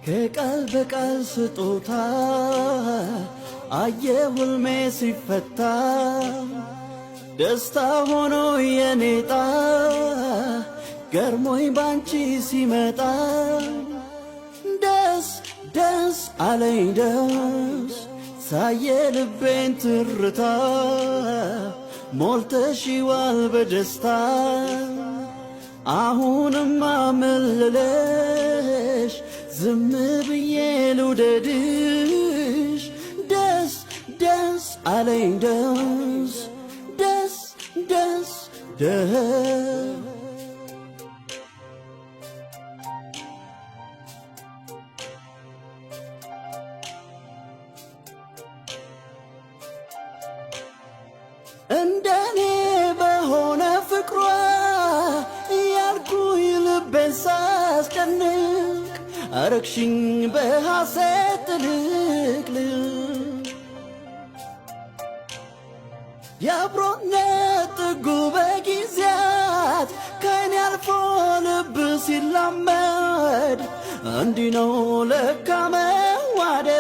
ከቃል በቃል ስጦታ አየሁ ሕልሜ ሲፈታ ደስታ ሆኖ የኔጣ ገርሞኝ ባንቺ ሲመጣ ደስ ደስ አለኝ ደስ ሳየ ልቤን ትርታ ሞልተሽዋል በደስታ አሁንማ መልለሽ ዝም ብዬ ልውደድሽ ደስ ደስ አለኝ ደስ ደስ ደስ ደስ እንደኔ በሆነ ፍቅሯ እያልኩኝ ልቤን ሳስጨንቅ አረግሽኝ በሐሴት ጥልቅልቅ የአብሮነት ጥጉ በጊዜያት ከኔ አልፎ ልብ ሲላመድ እንዲህ ነው ለካ መዋደድ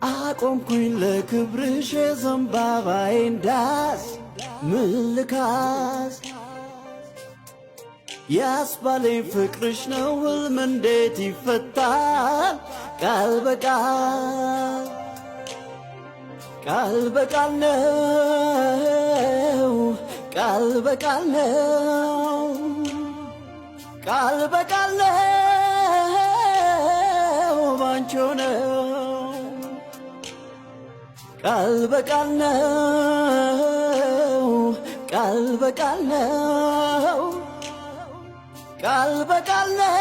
አቆምኩኝ ለክብርሽ ዘንባባዬን ዳስ ምልካስ ያስባለኝ ፍቅርሽ ነው ሕልም እንዴት ይፈታል ቃል በቃል ቃል በቃል ነው ቃል በቃል ነው ቃል በቃል ነው ባንቺ ነው ቃል በቃል ነው ቃል በቃል ነው ቃል በቃል ነው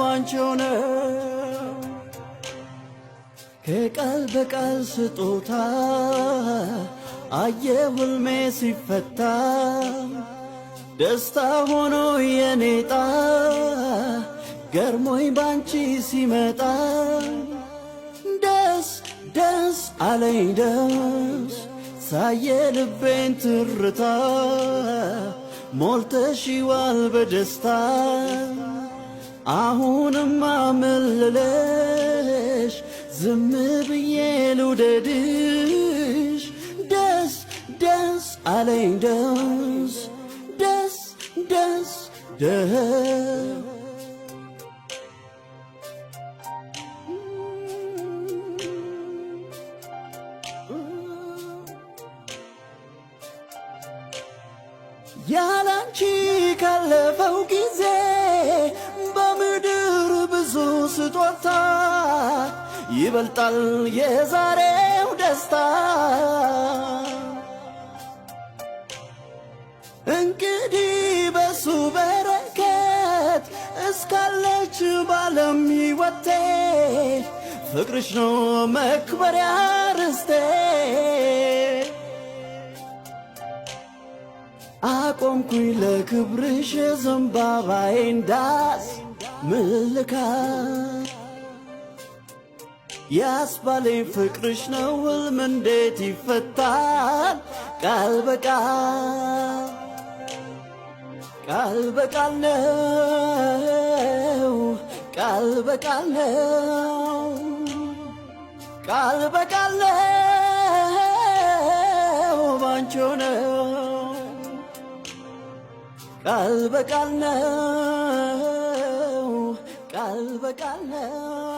ባንቺ ነው ከቃል በቃል ስጦታ አየሁ ሕልሜ ሲፈታ ደስታ ሆኖ የኔጣ ገርሞኝ ባንቺ ሲመጣ ደስ ደስ አለኝ ደስ ሳየ ልቤን ትርታ ሞልተሽዋል በደስታ አሁንማ መልለሽ ዝም ብዬ ልውደድሽ ደስ ደስ አለኝ ደስ ደስ ደስ ደስ ያላንቺ ካለፈው ጊዜ በምድር ብዙ ስጦታ ይበልጣል የዛሬው ደስታ እንግዲህ በሱ በረከት እስካለች ባለም ሕይወቴ ፍቅርሽ ነው መክበሪያ ርስቴ አቆምኩኝ ለክብርሽ ዘንባባዬን ዳስ ምልካስ ያስባለኝ ፍቅርሽ ነው ሕልም እንዴት ይፈታል ቃል በቃል ቃል በቃል ነው ቃል በቃል ነው ቃል በቃል ነው ባንቺ ነው ቃል በቃል ነው ቃል በቃል ነው